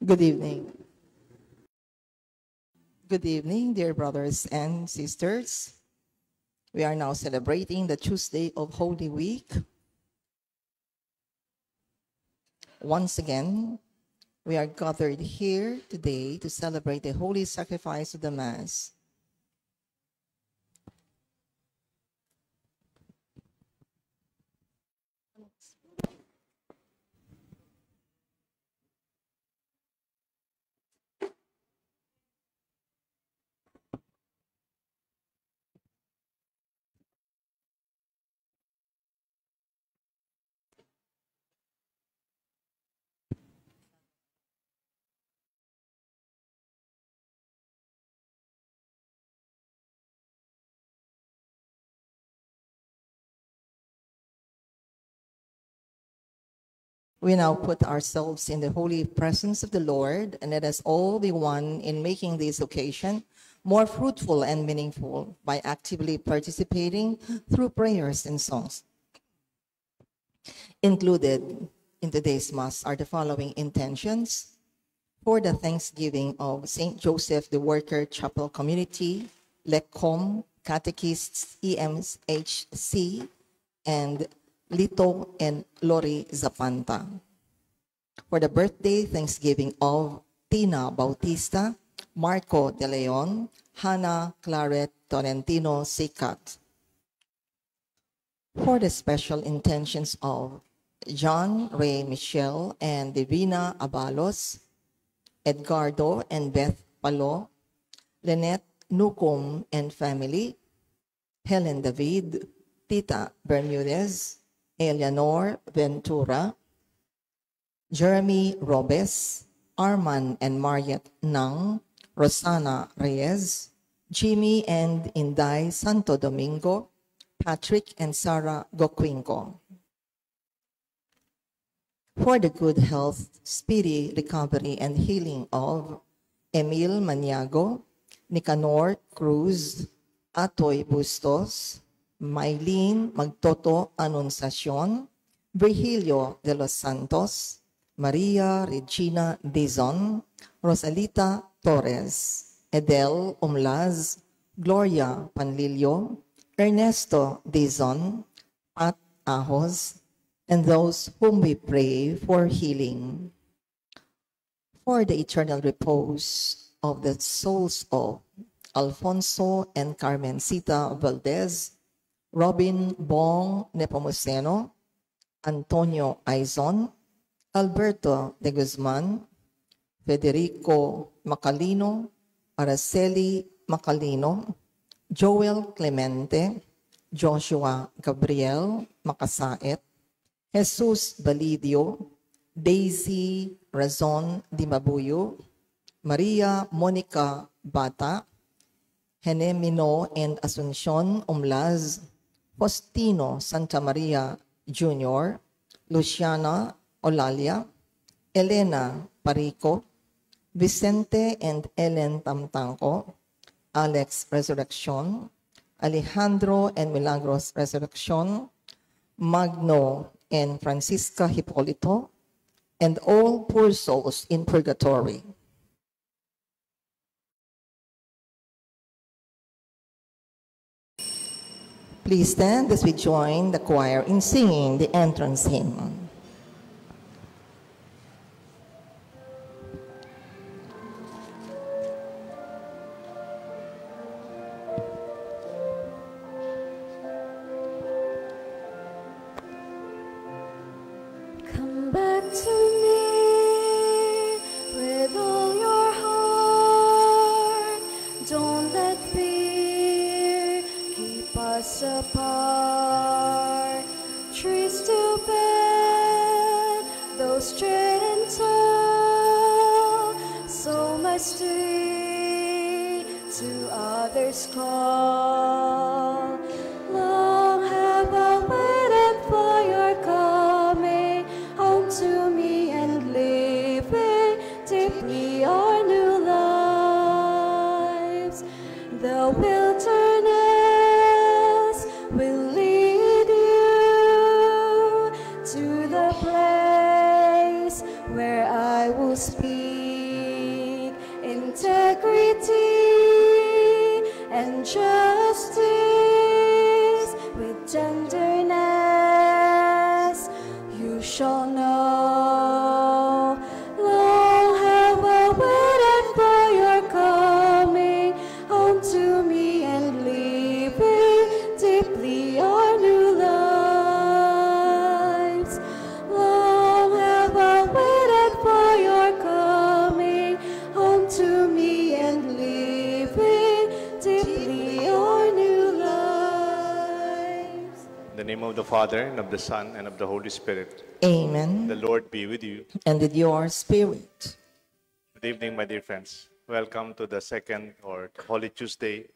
Good evening. Good evening, dear brothers and sisters. We are now celebrating the Tuesday of Holy Week. Once again, we are gathered here today to celebrate the holy sacrifice of the Mass. We now put ourselves in the holy presence of the Lord, and let us all be one in making this occasion more fruitful and meaningful by actively participating through prayers and songs. Included in today's Mass are the following intentions: for the Thanksgiving of St. Joseph the Worker Chapel Community, LECOM, Catechists, EMHC, and Lito and Lori Zapanta. For the birthday Thanksgiving of Tina Bautista, Marco De Leon, Hannah Claret Tolentino Sicat. For the special intentions of John Ray Michelle and Divina Abalos, Edgardo and Beth Palo, Lynette Nucom and family, Helen David, Tita Bermudez, Eleanor Ventura, Jeremy Robes, Arman and Mariette Nang, Rosana Reyes, Jimmy and Inday Santo Domingo, Patrick and Sarah Goquinco. For the good health, speedy recovery, and healing of Emil Maniago, Nicanor Cruz, Atoy Bustos, Maylene Magtoto Anunciacion, Virgilio de los Santos, Maria Regina Dizon, Rosalita Torres, Edel Umlaz, Gloria Panlilio, Ernesto Dizon, Pat Ahos, and those whom we pray for healing. For the eternal repose of the souls of Alfonso and Carmencita Valdez, Robin Bong Nepomuceno, Antonio Aizon, Alberto de Guzman, Federico Macalino, Araceli Macalino, Joel Clemente, Joshua Gabriel Makasait, Jesus Balidio, Daisy Razon Di Mabuyo, Maria Monica Bata, Henemino and Asuncion Umlaz, Faustino Santa Maria Jr., Luciana Olalia, Elena Parico, Vicente and Ellen Tamtanco, Alex Resurrection, Alejandro and Milagros Resurrection, Magno and Francisca Hipolito, and all poor souls in purgatory. Please stand as we join the choir in singing the entrance hymn. Come back to me with all your heart. Don't let fear keep us apart. Trees to bend, though straight and tall, so must we to others call. Long have I waited for your coming home to me and living deeply our new lives. The wilderness will lead you to the place where I will speak. of the Father, and of the Son, and of the Holy Spirit. Amen. The Lord be with you. And with your spirit. Good evening, my dear friends. Welcome to the second or Holy Tuesday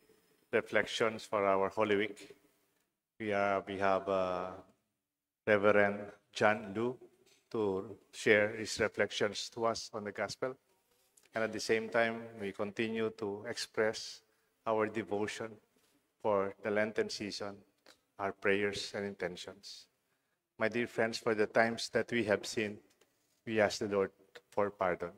reflections for our Holy Week. We have Reverend John Lu to share his reflections to us on the Gospel. And at the same time, we continue to express our devotion for the Lenten season, our prayers and intentions. My dear friends, for the times that we have sinned, we ask the Lord for pardon.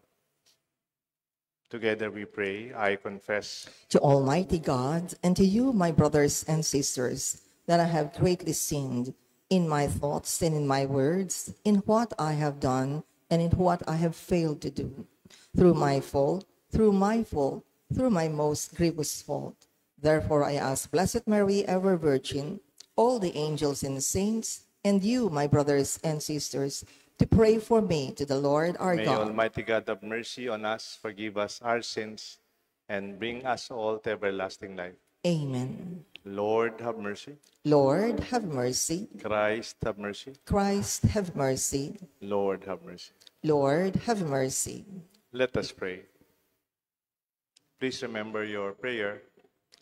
Together we pray, I confess To Almighty God and to you, my brothers and sisters, that I have greatly sinned in my thoughts and in my words, in what I have done and in what I have failed to do, through my fault, through my most grievous fault. Therefore I ask Blessed Mary, ever Virgin, all the angels and the saints, and you, my brothers and sisters, to pray for me to the Lord our May God. Almighty God have mercy on us, forgive us our sins, and bring us all to everlasting life. Amen. Lord, have mercy. Lord, have mercy. Christ, have mercy. Christ, have mercy. Lord, have mercy. Lord, have mercy. Let us pray. Please remember your prayer.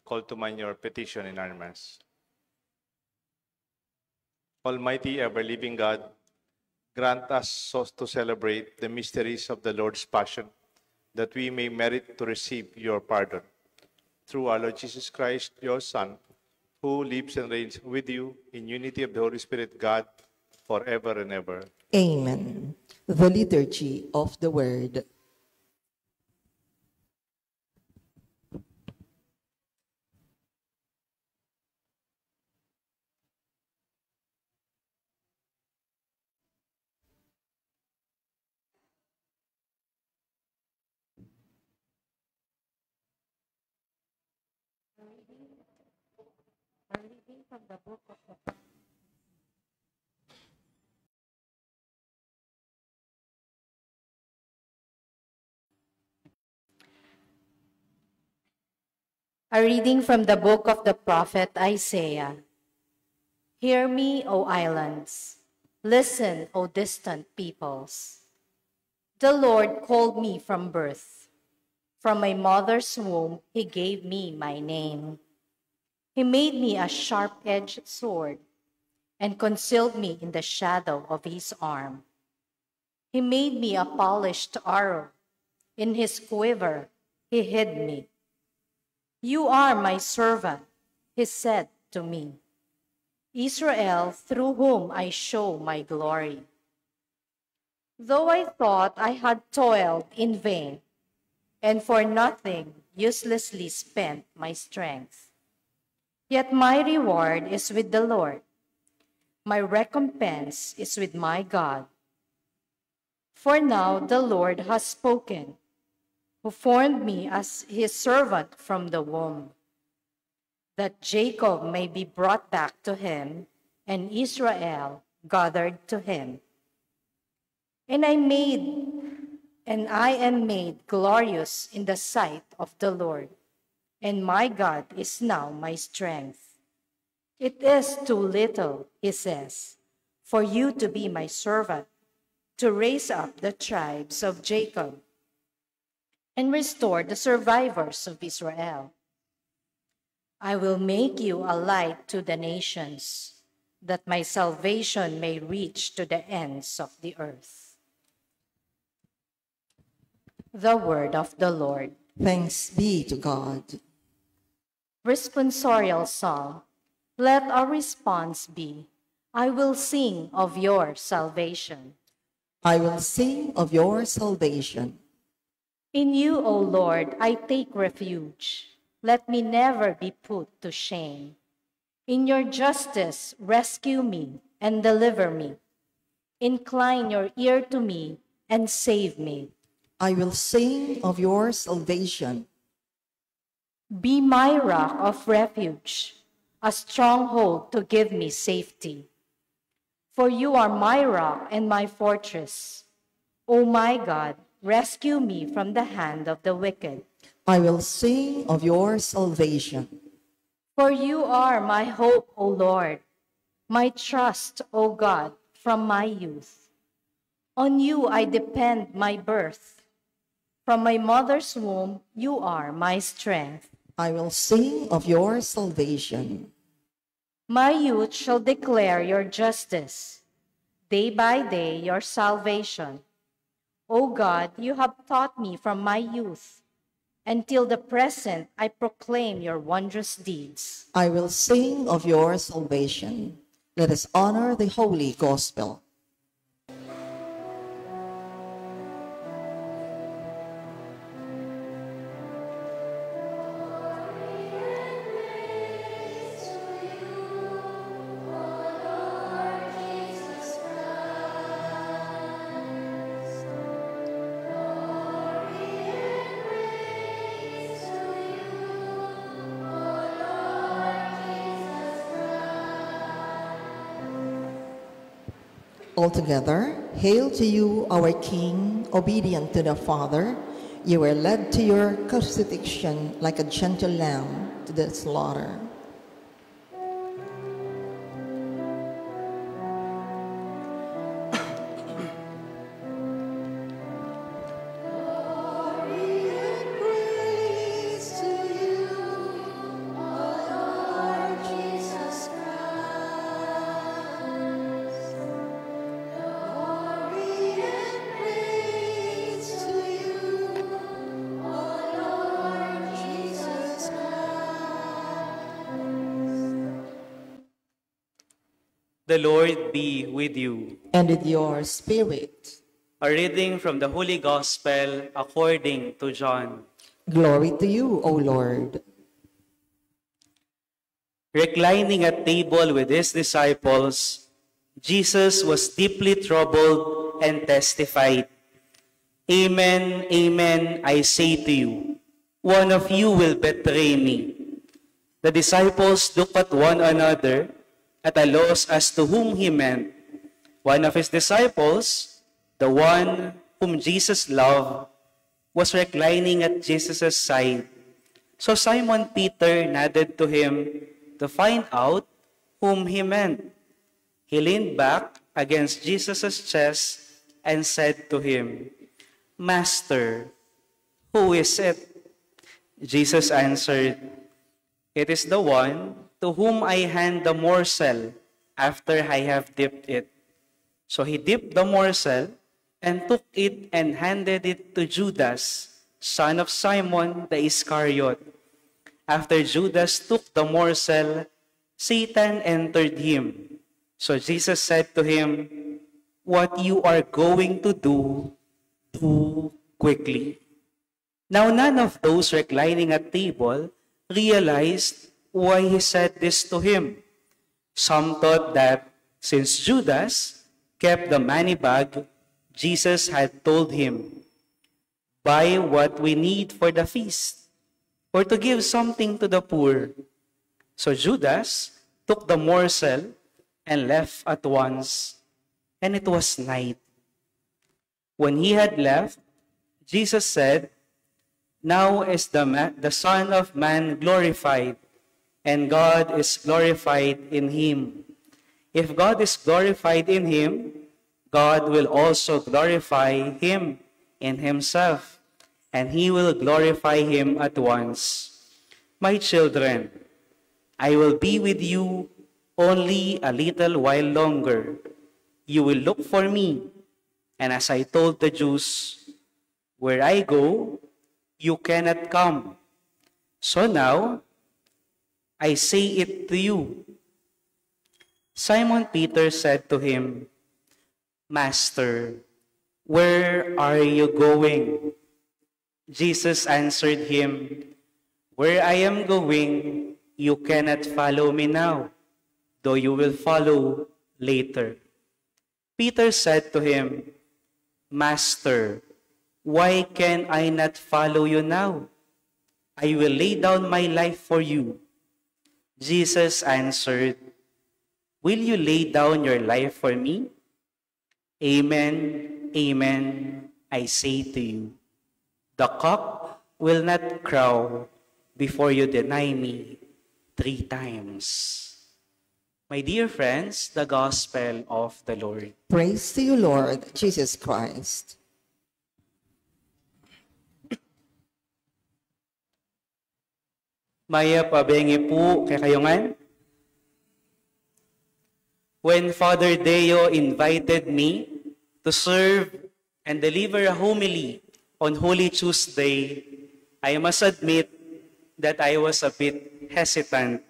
Call to mind your petition in our Mass. Almighty, ever-living God, grant us so to celebrate the mysteries of the Lord's Passion, that we may merit to receive your pardon. Through our Lord Jesus Christ, your Son, who lives and reigns with you in unity of the Holy Spirit, God, forever and ever. Amen. The Liturgy of the Word. A reading from the book of the prophet Isaiah. Hear me, O islands. Listen, O distant peoples. The Lord called me from birth. From my mother's womb, he gave me my name. He made me a sharp-edged sword and concealed me in the shadow of his arm. He made me a polished arrow. In his quiver, he hid me. You are my servant, he said to me, Israel, through whom I show my glory. Though I thought I had toiled in vain, and for nothing uselessly spent my strength, yet my reward is with the Lord. My recompense is with my God. For now the Lord has spoken, who formed me as his servant from the womb, that Jacob may be brought back to him, and Israel gathered to him. And I am made glorious in the sight of the Lord, and my God is now my strength. It is too little, he says, for you to be my servant, to raise up the tribes of Jacob and restore the survivors of Israel. I will make you a light to the nations, that my salvation may reach to the ends of the earth. The word of the Lord. Thanks be to God. Responsorial Psalm. Let our response be, I will sing of your salvation. I will sing of your salvation. In you, O Lord, I take refuge. Let me never be put to shame. In your justice, rescue me and deliver me. Incline your ear to me and save me. I will sing of your salvation. Be my rock of refuge, a stronghold to give me safety. For you are my rock and my fortress. O my God, rescue me from the hand of the wicked. I will sing of your salvation. For you are my hope, O Lord. my trust, O God, from my youth. On you I depend my birth. From my mother's womb, you are my strength. I will sing of your salvation. My youth shall declare your justice, day by day your salvation. O God, you have taught me from my youth. Until the present, I proclaim your wondrous deeds. I will sing of your salvation. Let us honor the holy gospel. Altogether, hail to you, our King, obedient to the Father. You were led to your crucifixion like a gentle lamb to the slaughter. The Lord be with you. And with your spirit. A reading from the Holy Gospel according to John. Glory to you, O Lord. Reclining at table with his disciples, Jesus was deeply troubled and testified, "Amen, amen, I say to you, one of you will betray me." The disciples looked at one another at a loss as to whom he meant. One of his disciples, the one whom Jesus loved, was reclining at Jesus' side. So Simon Peter nodded to him to find out whom he meant. He leaned back against Jesus' chest and said to him, "Master, who is it?" Jesus answered, "It is the one to whom I hand the morsel after I have dipped it." So he dipped the morsel and took it and handed it to Judas, son of Simon the Iscariot. After Judas took the morsel, Satan entered him. So Jesus said to him, "What you are going to do, do quickly." Now none of those reclining at table realized why he said this to him. Some thought that since Judas kept the money bag, Jesus had told him, "Buy what we need for the feast, or to give something to the poor." So Judas took the morsel and left at once, and it was night. When he had left, Jesus said, "Now is the Son of Man glorified, and God is glorified in him. If God is glorified in him, God will also glorify him in himself, and he will glorify him at once. My children, I will be with you only a little while longer. You will look for me, and as I told the Jews, where I go, you cannot come. So now, I say it to you." Simon Peter said to him, "Master, where are you going?" Jesus answered him, "Where I am going, you cannot follow me now, though you will follow later." Peter said to him, "Master, why can I not follow you now? I will lay down my life for you." Jesus answered, "Will you lay down your life for me? Amen, amen, I say to you, the cock will not crow before you deny me 3 times." My dear friends, the Gospel of the Lord. Praise to you, Lord Jesus Christ. Maya pabengi po kay kayongan. When Father Deo invited me to serve and deliver a homily on Holy Tuesday, I must admit that I was a bit hesitant.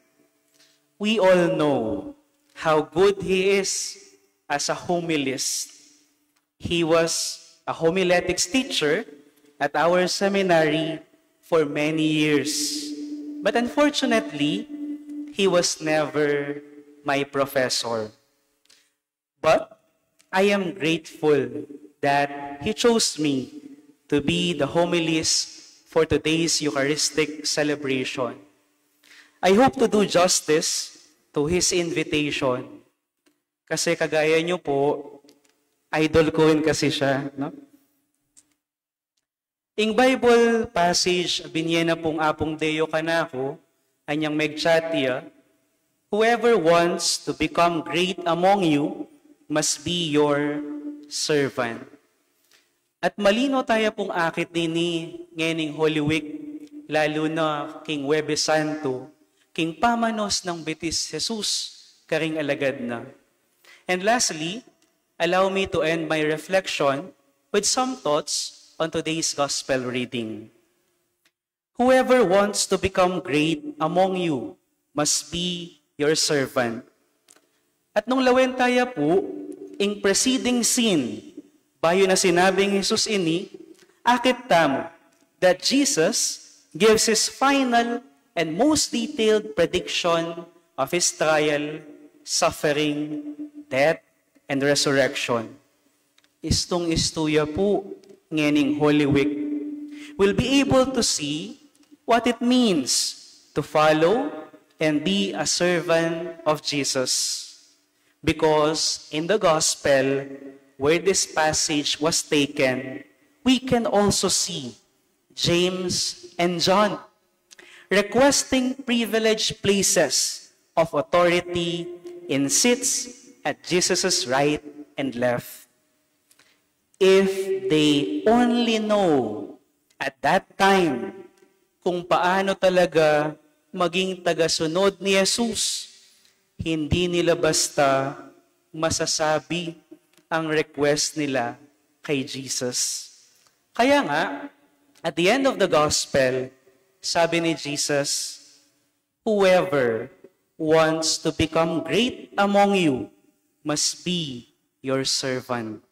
We all know how good he is as a homilist. He was a homiletics teacher at our seminary for many years. But unfortunately, he was never my professor. But I am grateful that he chose me to be the homilist for today's Eucharistic celebration. I hope to do justice to his invitation. Kasi kagaya niyo po, idol ko rin kasi siya. No? In Bible passage, binyena pong apong Deo kanako, anyang megchatya, whoever wants to become great among you must be your servant. At malino tayo pong akit ni ngening Holy Week, lalo na King Huwebes Santo, King pamanos ng Betis Jesus, karing alagad na. And lastly, allow me to end my reflection with some thoughts on today's Gospel reading. Whoever wants to become great among you must be your servant. At nung lawen tayo po, in preceding scene, bayo na sinabing Jesus ini, akit tamo, that Jesus gives his final and most detailed prediction of his trial, suffering, death, and resurrection. Istong-istuya po ngening Holy Week. We'll be able to see what it means to follow and be a servant of Jesus. Because in the Gospel, where this passage was taken, we can also see James and John requesting privileged places of authority in seats at Jesus' right and left. If they only know at that time kung paano talaga maging tagasunod ni Jesus, hindi nila basta masasabi ang request nila kay Jesus. Kaya nga, at the end of the Gospel, sabi ni Jesus, whoever wants to become great among you must be your servant.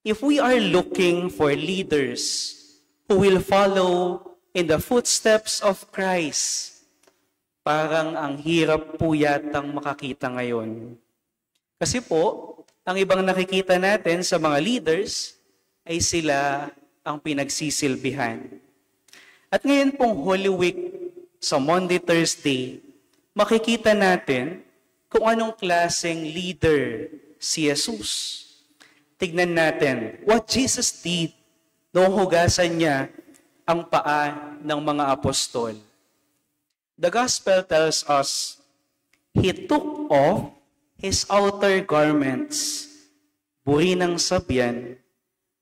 If we are looking for leaders who will follow in the footsteps of Christ, parang ang hirap po yatang makakita ngayon. Kasi po, ang ibang nakikita natin sa mga leaders ay sila ang pinagsisilbihan. At ngayon pong Holy Week, sa Monday, Thursday, makikita natin kung anong klaseng leader si Jesus. Tignan natin what Jesus did noong hugasan niya ang paa ng mga apostol. The Gospel tells us, He took off His outer garments, buri ng sabyan,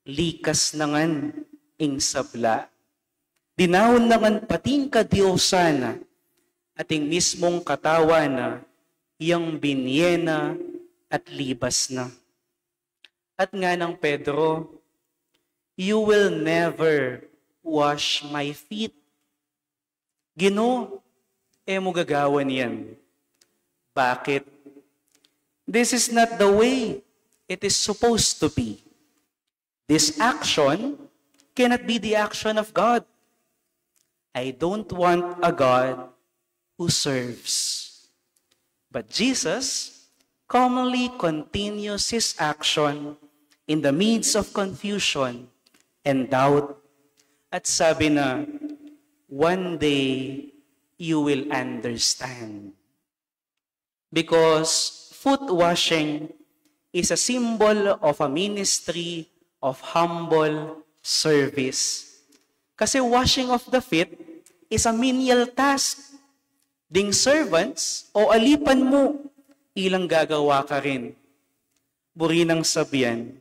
likas nangan ing sabla. Dinawon nangan pating kadiyosana, ating mismong katawan na, iyang binyena at libas na. At nga ng Pedro, you will never wash my feet. Ginoo, mo gagawan yan. Bakit? This is not the way it is supposed to be. This action cannot be the action of God. I don't want a God who serves. But Jesus commonly continues his action in the midst of confusion and doubt. At sabi na, one day you will understand. Because foot washing is a symbol of a ministry of humble service. Kasi washing of the feet is a menial task. Ding servants o alipan mo ilang gagawa ka rin. Buri ng sabihan,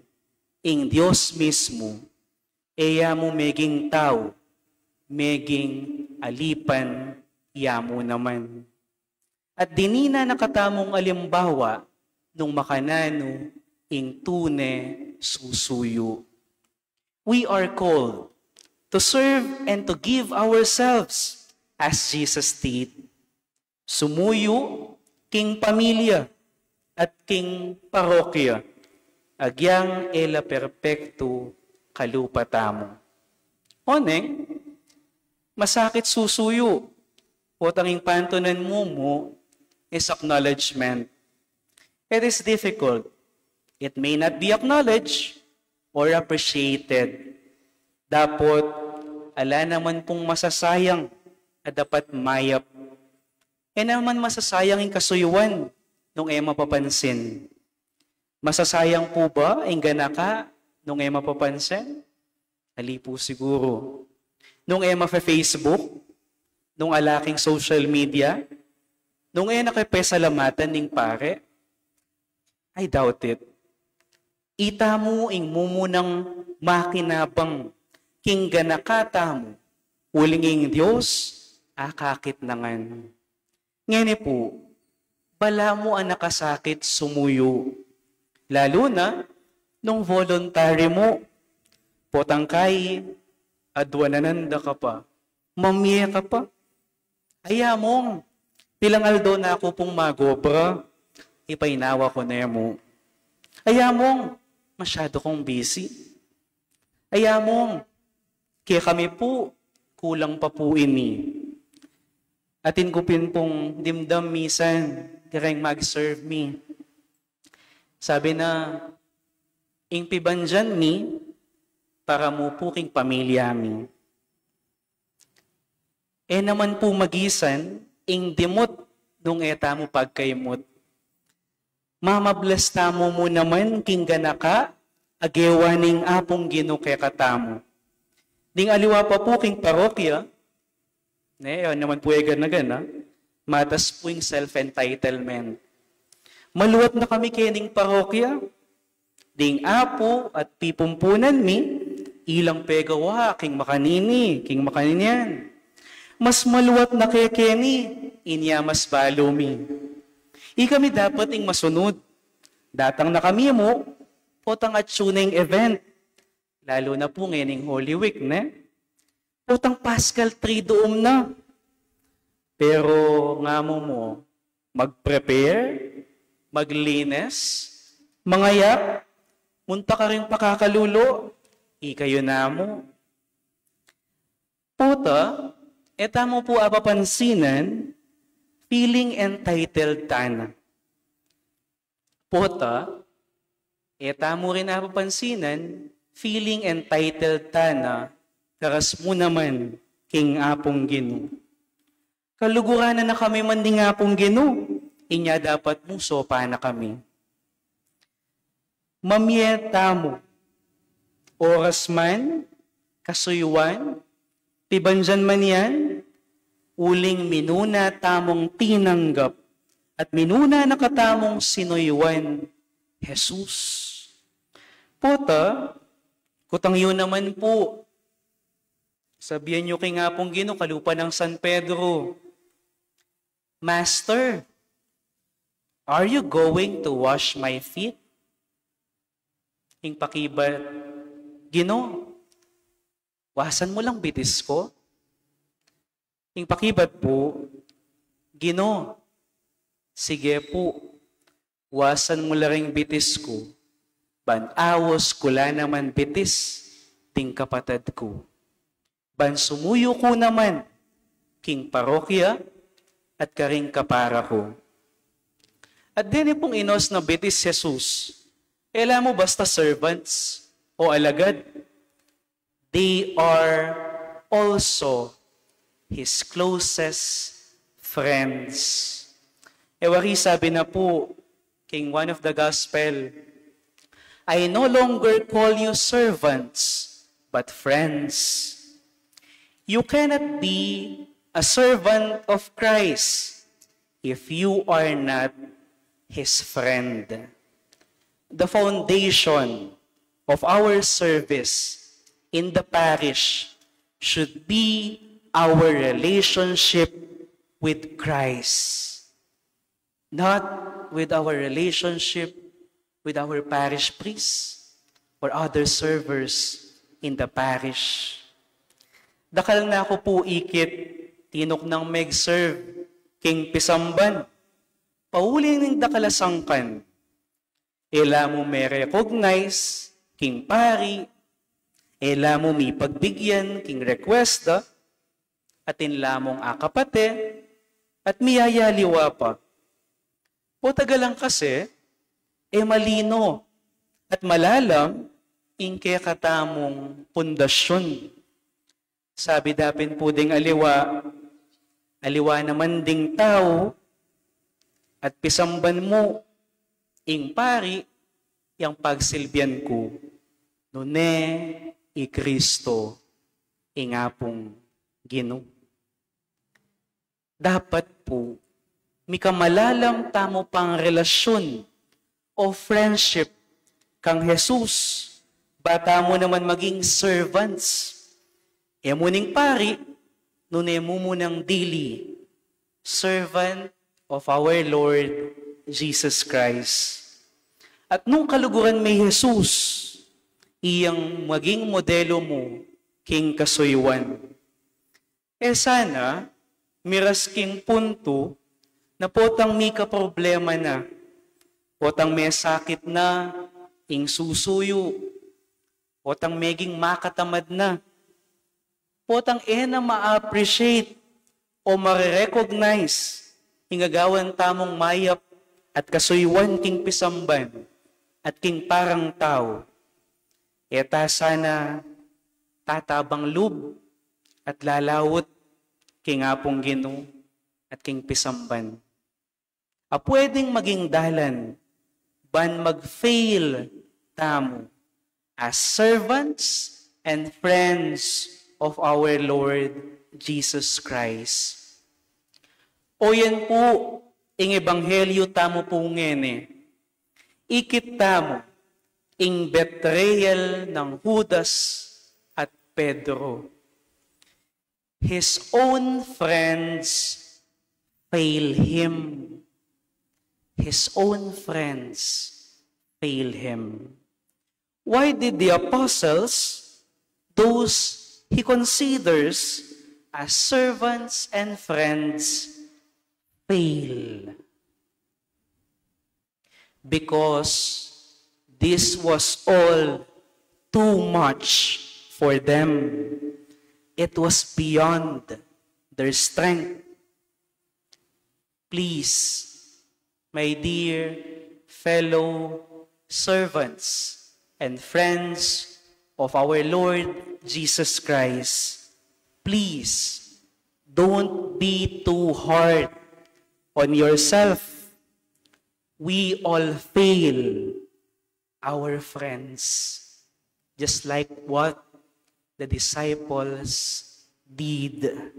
ing Diyos mismo, eya mo meging tao, meging alipan, iya mo naman. At dinina nakatamong alimbawa, nung makanano, ing tune susuyo. We are called to serve and to give ourselves as Jesus did. Sumuyo king pamilya at king parokya, agyang ela perpekto kalupatamo. Oneng, masakit susuyo. O tanging pantunan mo is acknowledgement. It is difficult. It may not be acknowledged or appreciated. Dapat, ala naman pong masasayang at dapat mayap. E naman masasayang yung kasuyuan nung mapapansin. Masasayang po ba yung ganaka nung mapapansin? Ali po siguro. Nung Facebook, nung alaking social media, nung nakipesalamatan ning pare, I doubt it. Ita mo ing mumunang makinabang king ganakata mo, ulinging Diyos, akakit nangan. Ngani po, bala mo ang nakasakit sumuyo. Lalo na, nung voluntary mo, potangkay, adwanananda ka pa, mamye ka pa. Aya mong, pilang aldo na ako pong magobra, ipainawa ko na mo. Aya mong, masyado kong busy. Aya mong, kaya kami po, kulang pa po ini. Atin kupin pong dimdam misan, kareng mag-serve me. Sabi na, ing pibanjan mi, para mo po king pamilya mi. Naman po magisan, ing dimot nung eta mo pagkaimot. Mamablas tamo mo naman king ganaka, agewaning apong ginuke katamo. Ding aliwa pa po king parokya, naman po gana-gana, matas po yung self-entitlement. Maluwat na kami kening parokya, ding apo at pipumpunan mi, ilang pegawa, king makanini, king makaninyan. Mas maluwat na kay Kenny, inya mas balo mi. Kami dapat ing masunod. Datang na kami mo, potang at tuning event. Lalo na po ngayon Holy Week, ne? Potang Paschal Triduum na. Pero nga mo, mag-prepare, maglinis, mangayak, munta ka rin pakakalulo, ikayo na mo. Pota, eta mo po apapansinan, feeling entitled tana. Pota, eta mo rin apapansinan, feeling entitled tana, karas mo naman, king apong gino. Kaluguranan na kami man ding apong gino, inya dapat mo sopa na kami. Mamieta mo, oras man, kasuyuan, pibanjan man yan, uling minuna tamong tinanggap at minuna nakatamong sinuyuan, Jesus. Pota, kutang yun naman po, sabihan nyo kay nga pong Gino, kalupa ng San Pedro, Master, are you going to wash my feet? Ing pakibat, Gino, wasan mo lang bitis ko? Ing pakibat po, Gino, sige po, wasan mo lang bitis ko, banawos kula naman bitis, ting kapatid ko. Ban sumuyo ko naman, king parokya, at karing kapara ko. At din pong inos na bitis Jesus, alam mo basta servants o alagad, they are also His closest friends. Ewari sabi na po, King one of the Gospel, I no longer call you servants, but friends. You cannot be a servant of Christ if you are not his friend. The foundation of our service in the parish should be our relationship with Christ, not with our relationship with our parish priests or other servers in the parish. Dakal na ako po ikit, tinok ng meg-serve, king pisamban, pauling ng dakalasangkan, ela mo may recognize, king pari, ela mo may pagbigyan, king requesta, atin lamong akapate, at miyayaliwa pa. O tagalang kasi, malino at malalam, ingke katamong pundasyon. Sabi dapin po ding aliwa, aliwa naman ding tao, at pisamban mo, ing pari, yang pagsilbihan ko, nune i Kristo, ingapong Ginoo. Dapat po, may kamalalam tamo pang relasyon o friendship kang Jesus, bata mo naman maging servants. Muning pari, nunemo mo ng dili, servant of our Lord Jesus Christ. At nung kaluguran may Jesus, iyang maging modelo mo, king kasuywan. Sana, miras king punto, na potang may kaproblema na, potang may sakit na, ing susuyo, potang meging makatamad na, potang na ma-appreciate o ma-recognize, hingagawan tamong mayap at kasuywan king pisamban at king parang tao. Eta sana tatabang lub at lalawot king apong Ginoo at king pisamban. Pwedeng maging dalan ban mag-fail tamo as servants and friends of our Lord Jesus Christ. O yan po, ing ebanghelyo tamo po ngene. Ikit tamo, ing betrayal ng Judas at Pedro. His own friends fail him. His own friends fail him. Why did the apostles, those he considers as servants and friends, fail? Because this was all too much for them. It was beyond their strength. Please, my dear fellow servants and friends of our Lord Jesus Christ, please don't be too hard on yourself. We all fail our friends, just like what the disciples did.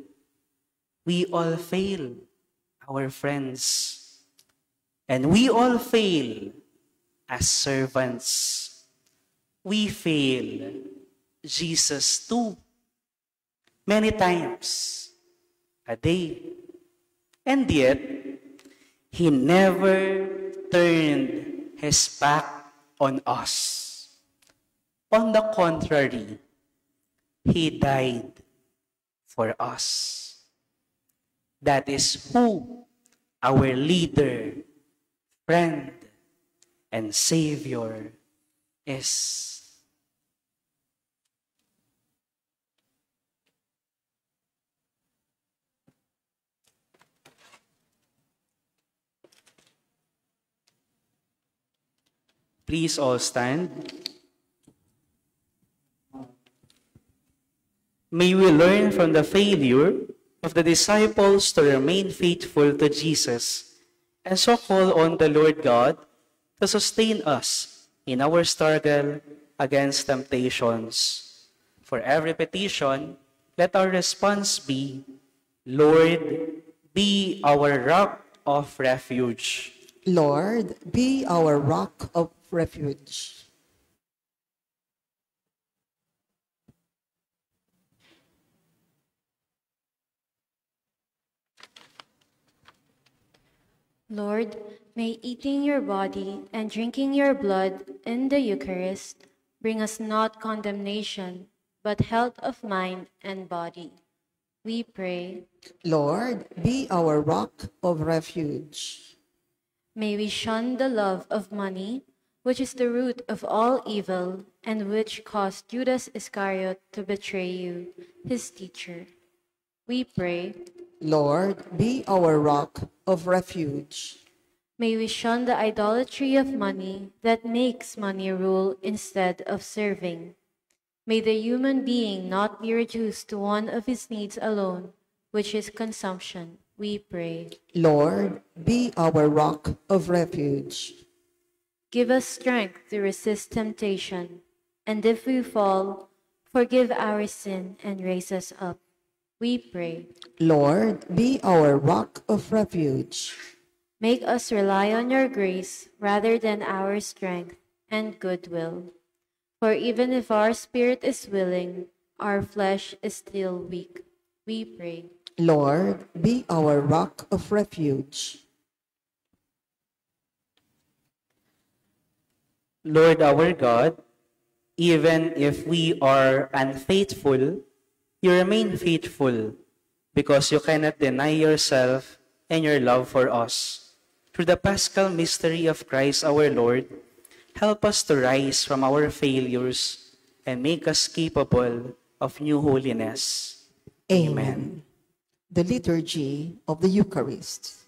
We all fail our friends. And we all fail as servants. We fail Jesus too, many times a day. And yet, he never turned his back on us. On the contrary, he died for us. That is who our leader, friend, and Savior is. Please all stand. May we learn from the failure of the disciples to remain faithful to Jesus and so call on the Lord God to sustain us in our struggle against temptations. For every petition, let our response be, Lord, be our rock of refuge. Lord, be our rock of refuge. Lord, may eating your body and drinking your blood in the Eucharist bring us not condemnation, but health of mind and body. We pray. Lord, be our rock of refuge. May we shun the love of money, which is the root of all evil, and which caused Judas Iscariot to betray you, his teacher. We pray. Lord, be our rock of refuge. May we shun the idolatry of money that makes money rule instead of serving. May the human being not be reduced to one of his needs alone, which is consumption. We pray. Lord, be our rock of refuge. Give us strength to resist temptation, and if we fall, forgive our sin and raise us up. We pray. Lord, be our rock of refuge. Make us rely on your grace rather than our strength and goodwill. For even if our spirit is willing, our flesh is still weak. We pray. Lord, be our rock of refuge. Lord our God, even if we are unfaithful, you remain faithful because you cannot deny yourself and your love for us. Through the Paschal mystery of Christ our Lord, help us to rise from our failures and make us capable of new holiness. Amen. The Liturgy of the Eucharist.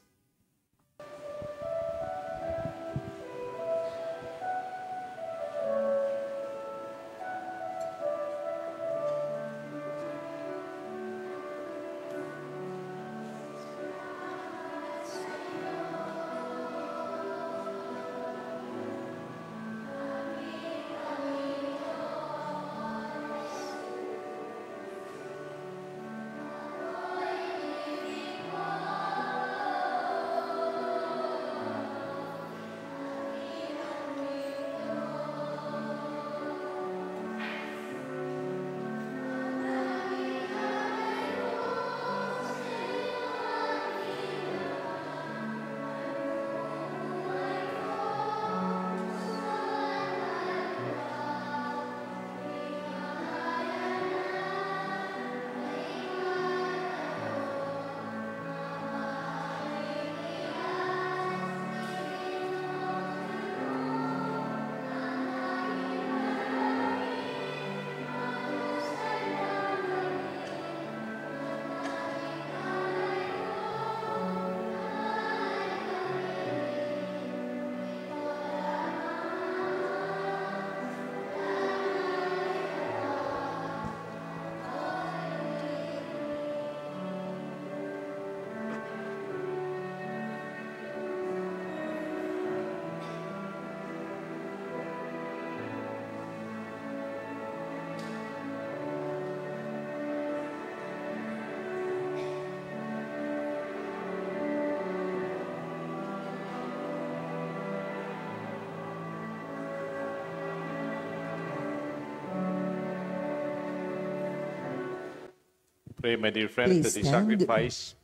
Pray, my dear friends, Please that the stand. sacrifice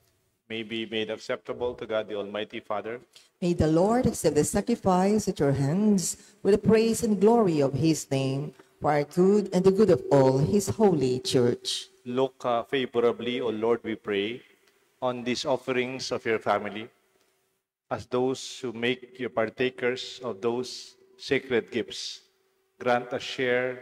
may be made acceptable to God, the Almighty Father. May the Lord accept the sacrifice at your hands with the praise and glory of his name, for our good and the good of all his holy church. Look favorably, O Lord, we pray, on these offerings of your family, as those who make you partakers of those sacred gifts. Grant a share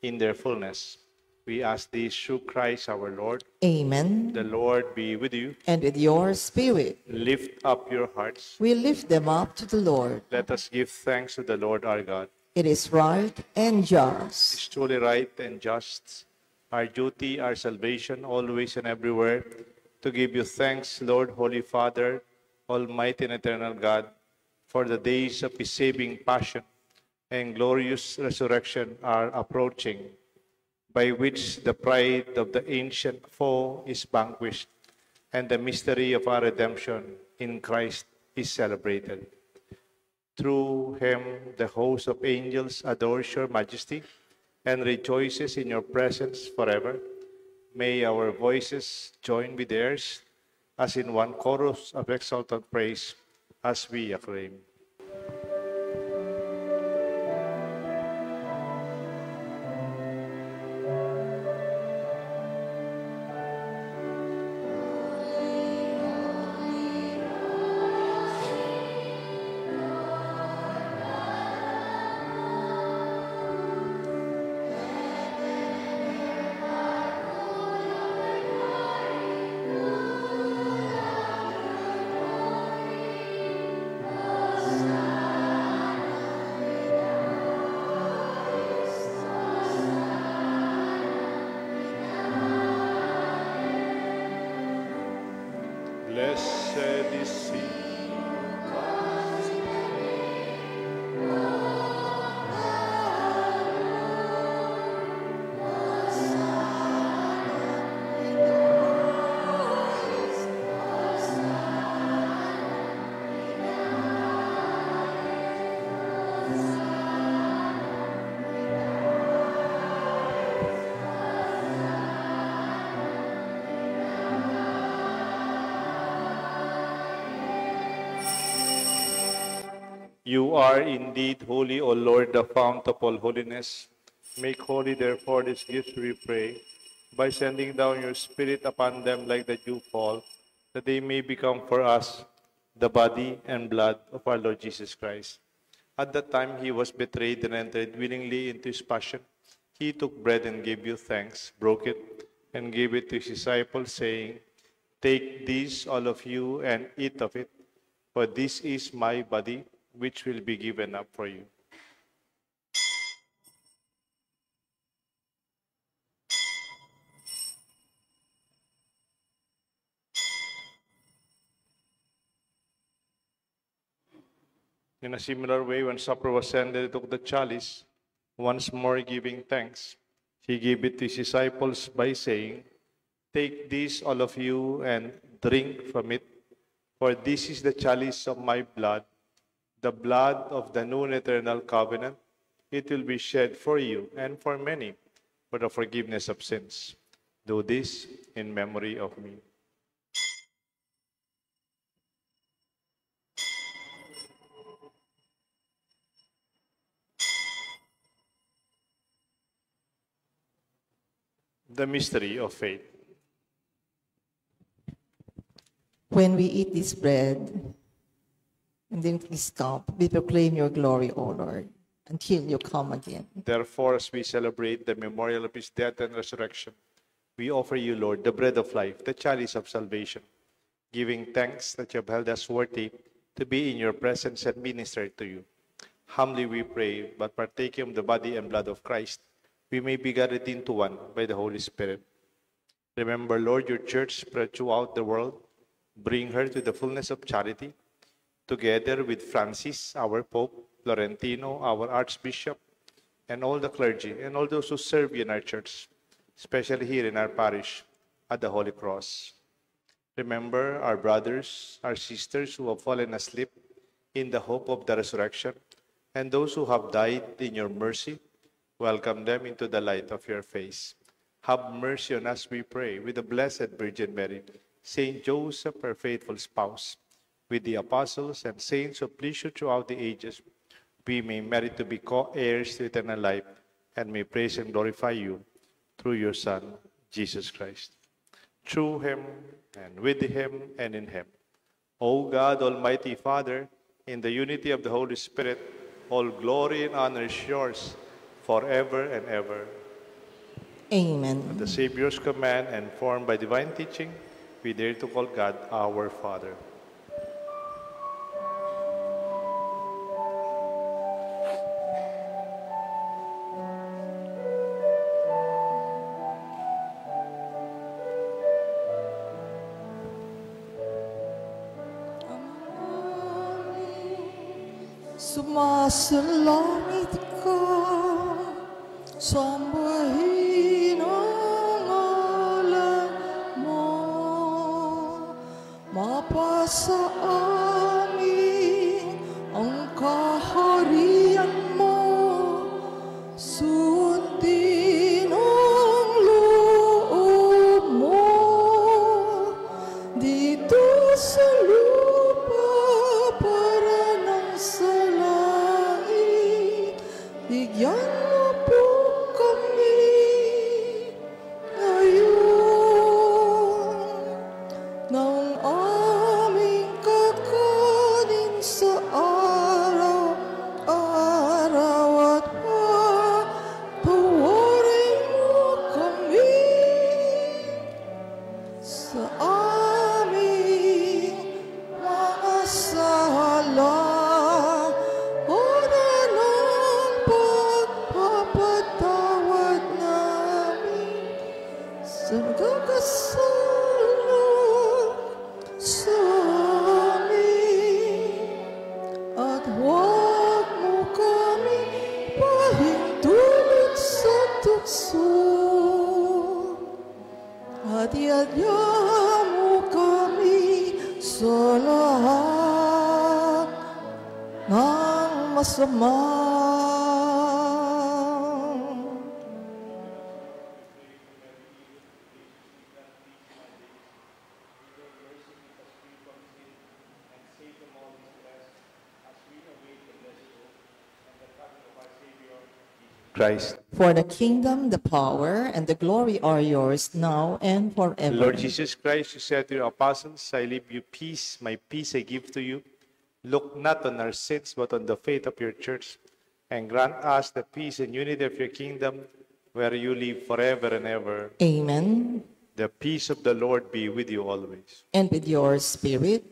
in their fullness. We ask this through Christ our Lord. Amen. The Lord be with you. And with your spirit, Lift up your hearts. we lift them up to the Lord. Let us give thanks to the Lord our God. It is right and just. It's truly right and just, our duty, our salvation, always and everywhere, to give you thanks, Lord, Holy Father, Almighty and eternal God, for the days of his saving passion and glorious resurrection are approaching, by which the pride of the ancient foe is vanquished, and the mystery of our redemption in Christ is celebrated. Through him, the host of angels adores your majesty and rejoices in your presence forever. May our voices join with theirs as in one chorus of exultant praise as we acclaim. Blessed is he. You are indeed holy, O Lord, the fount of all holiness. Make holy, therefore, these gifts, we pray, by sending down your Spirit upon them like the dew fall, that they may become for us the body and blood of our Lord Jesus Christ. At that time he was betrayed and entered willingly into his passion. He took bread and gave you thanks, broke it, and gave it to his disciples, saying, Take this, all of you, and eat of it, for this is my body, which will be given up for you. In a similar way, when supper was ended, he took the chalice, once more giving thanks. He gave it to his disciples by saying, Take this, all of you, and drink from it, for this is the chalice of my blood, the blood of the new and eternal covenant. It will be shed for you and for many for the forgiveness of sins. Do this in memory of me. The mystery of faith. When we eat this bread and drink this cup, we proclaim your glory, O Lord, until you come again. Therefore, as we celebrate the memorial of his death and resurrection, we offer you, Lord, the bread of life, the chalice of salvation, giving thanks that you have held us worthy to be in your presence and minister to you. Humbly we pray, but partaking of the body and blood of Christ, we may be gathered into one by the Holy Spirit. Remember, Lord, your church spread throughout the world. Bring her to the fullness of charity, together with Francis, our Pope, Florentino, our Archbishop, and all the clergy, and all those who serve you in our church, especially here in our parish at the Holy Cross. Remember our brothers, our sisters who have fallen asleep in the hope of the resurrection, and those who have died in your mercy. Welcome them into the light of your face. Have mercy on us, we pray, with the Blessed Virgin Mary, Saint Joseph, her faithful spouse, with the apostles and saints who please you throughout the ages, we may merit to be co-heirs to eternal life, and may praise and glorify you through your Son, Jesus Christ. Through him, and with him, and in him. O God, Almighty Father, in the unity of the Holy Spirit, all glory and honor is yours, forever and ever. Amen. At the Savior's command and formed by divine teaching, we dare to call God our Father. Sumasalangit ka, sambahin ang ngalan mo, mapasa amin ang sa lupa para ng salain. Bigyan mo po kami ngayon ng aming kakanin sa araw-araw at patawarin mo kami sa aming mga sala o na ng pagpapatawad namin sa nagkakasala sa amin. At huwag mo kami pahintulot sa tukso. At iadya mo kami sa lahat ng masama. Christ. For the kingdom, the power, and the glory are yours now and forever. Lord Jesus Christ, you said to your apostles, I leave you peace, my peace I give to you. Look not on our sins, but on the faith of your church, and grant us the peace and unity of your kingdom, where you live forever and ever. Amen. The peace of the Lord be with you always. And with your spirit,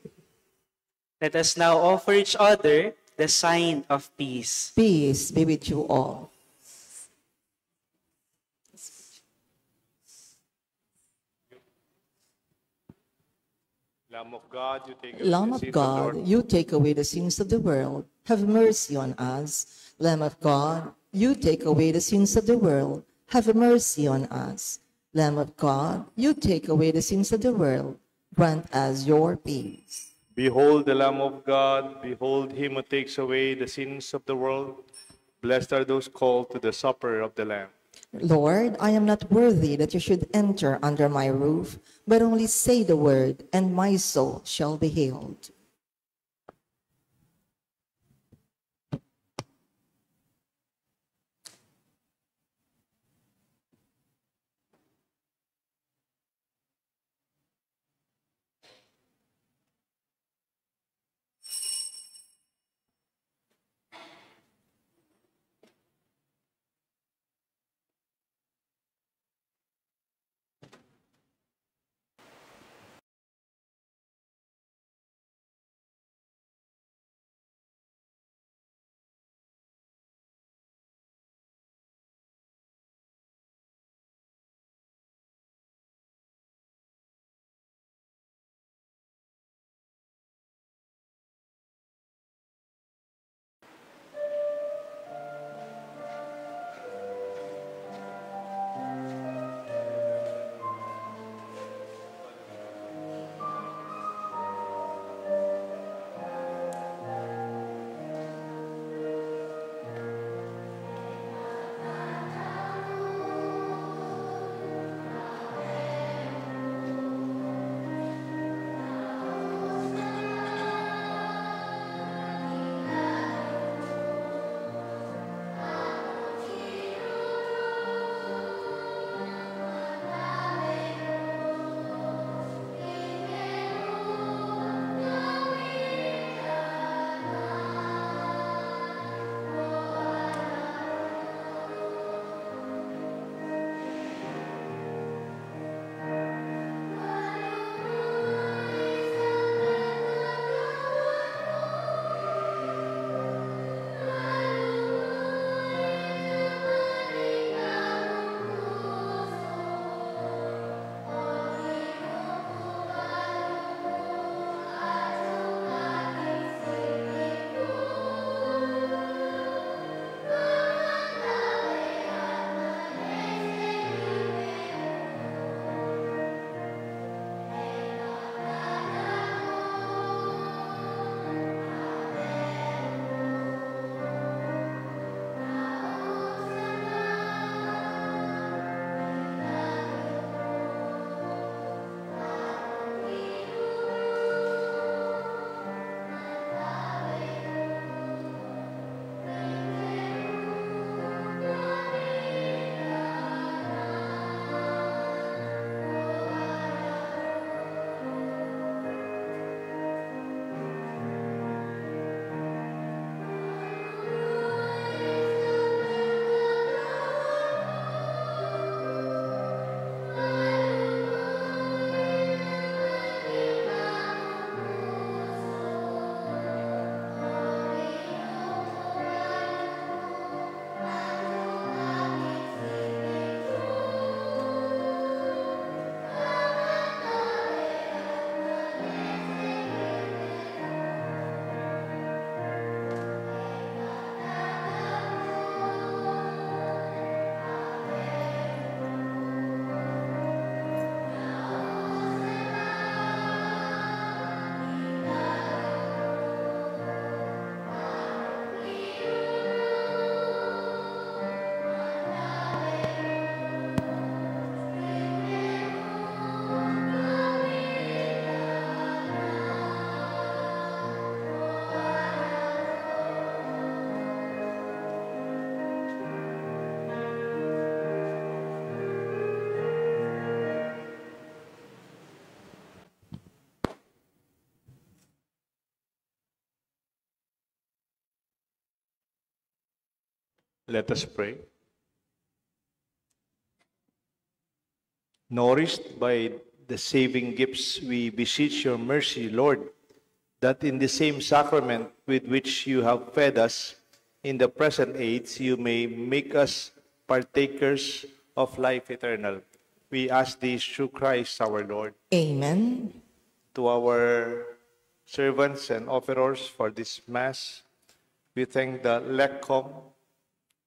Let us now offer each other the sign of peace. peace be with you all. Lamb of God, you take away Lamb the of sins God, of the you take away the sins of the world. Have mercy on us. Lamb of God, you take away the sins of the world. Have mercy on us. Lamb of God, you take away the sins of the world. Grant us your peace. Behold the Lamb of God, behold him who takes away the sins of the world. Blessed are those called to the supper of the Lamb. Lord, I am not worthy that you should enter under my roof, but only say the word, and my soul shall be healed. Let us pray. Nourished by the saving gifts, we beseech your mercy, Lord, that in the same sacrament with which you have fed us in the present age, you may make us partakers of life eternal. We ask this through Christ our Lord. Amen. To our servants and offerers for this Mass, we thank the LECCOM,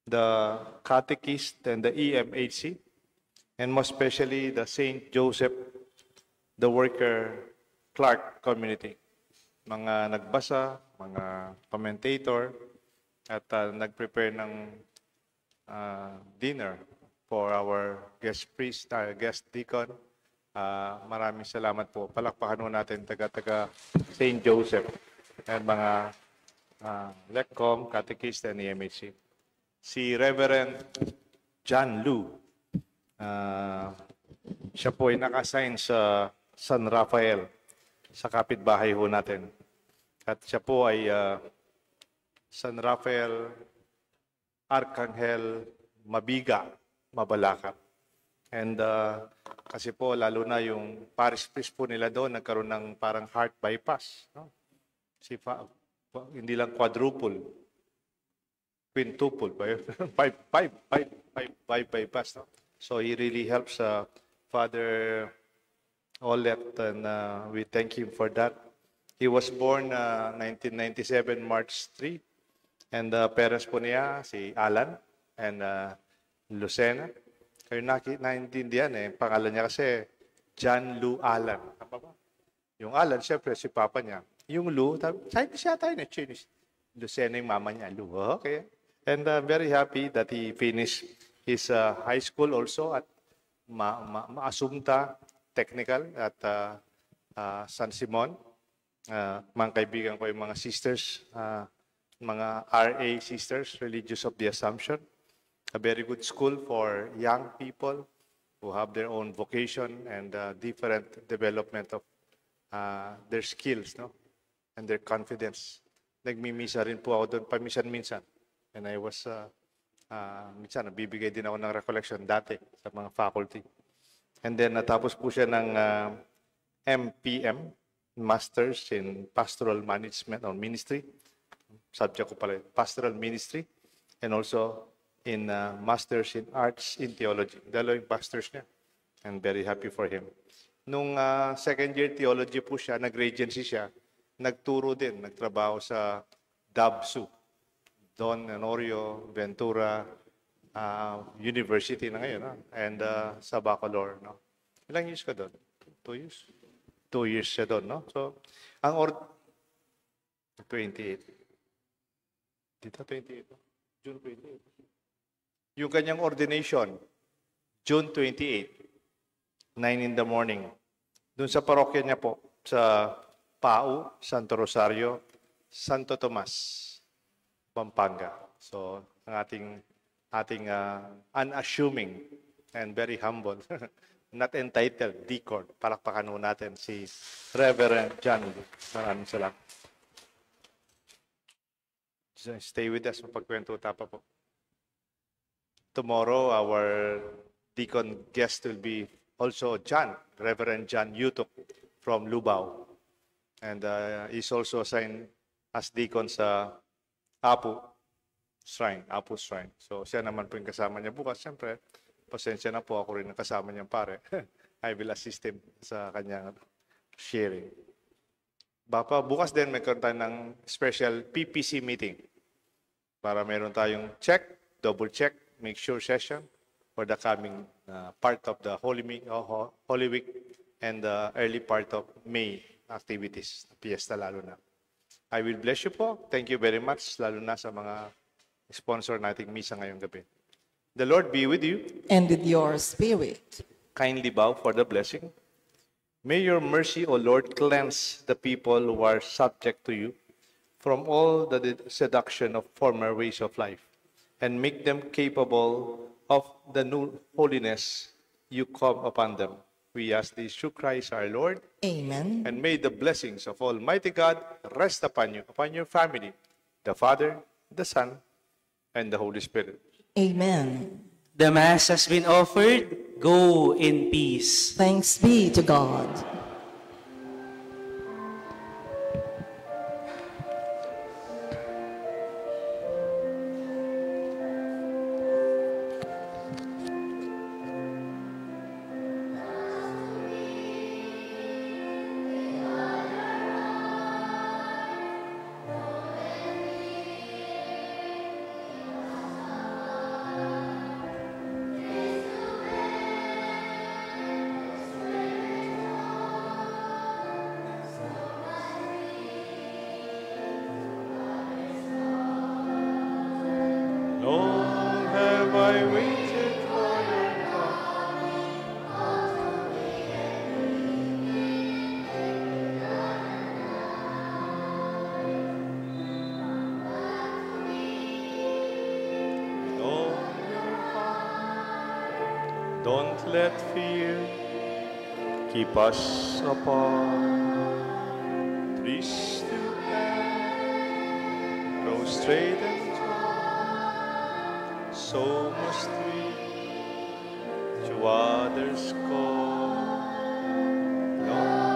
the Catechist, and the EMHC, and most especially the St. Joseph, the Worker Clark community. Mga nagbasa, mga commentator, at nag-prepare ng dinner for our guest priest, guest deacon. Maraming salamat po. Palakpakan mo natin taga St. Joseph at mga LECCOM, Catechist, and EMHC. Si Reverend John Lu, siya po ay naka-assign sa San Rafael, sa kapitbahay ho natin. At siya po ay San Rafael, Arcangel, Mabiga, Mabalacat. And kasi po, lalo na yung parish priest po nila doon, nagkaroon ng parang heart bypass. No? Hindi lang quadruple, quintuple, five bypass. No? So he really helps Father Olet, and we thank him for that. He was born 1997, March 3. And parents po niya, si Alan and Lucena. Kayo naintindihan pangalan niya kasi John Lu Alan. Tama ba? Yung Alan, siyempre si papa niya. Yung Lu, siya tayo na Chinese. Lucena yung mama niya, Lu. Okay. And very happy that he finished his high school also at Assumpta Technical at San Simon. Mga kaibigan ko yung mga sisters, mga RA sisters, Religious of the Assumption. A very good school for young people who have their own vocation and different development of their skills, no? And their confidence. Nagmimisa rin po ako doon, paminsan-minsan. And I was, minsan, nabibigay din ako ng recollection dati sa mga faculty. And then, natapos po siya ng MPM, Masters in Pastoral Management or Ministry. Subject ko pala, Pastoral Ministry. And also, in Masters in Arts in Theology. Dalawang masters niya. And very happy for him. Nung second year theology po siya, nag-regency siya, nagturo din, nagtrabaho sa DABSU, Don Honorio Ventura University na ngayon, and sa Bacolor. No? Ilang years ka doon? 2 years? 2 years siya doon, no? So, ang 28. Dito, 28. June 28. Yung kanyang ordination, June 28, 9 in the morning. Doon sa parokya niya po, sa Pau, Santo Rosario, Santo Tomas, Pampanga. So, ang ating unassuming and very humble, not entitled, deacon. Palakpakan mo natin si Reverend John. Maraming salamat. Stay with us, mapagkwento pa po. Tomorrow, our deacon guest will be also John, Reverend John Yutok from Lubao. And he's also assigned as deacon sa Apu Shrine. So siya naman po yung kasama niya bukas. Siyempre, pasensya na po, ako rin ang kasama niyang pare. I will assist him sa kanyang sharing. Baka bukas din magkaroon tayo ng special PPC meeting para meron tayong check, double check, make sure session for the coming part of the Holy Week and the early part of May activities, fiesta lalo na. I will bless you po. Thank you very much, lalo na sa mga sponsor nating misa ngayong gabi. The Lord be with you. And with your spirit. Kindly bow for the blessing. May your mercy, O Lord, cleanse the people who are subject to you from all the seduction of former ways of life, and make them capable of the new holiness you come upon them. We ask this through Christ our Lord. Amen. And may the blessings of Almighty God rest upon you, upon your family, the Father, the Son, and the Holy Spirit. Amen. The Mass has been offered. Go in peace. Thanks be to God. Long have I waited for your coming. With all your heart, don't let fear keep us apart. Please stoop and prostrate and so must we to others call. Long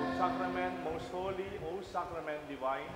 O Sacrament, most holy, O Sacrament divine,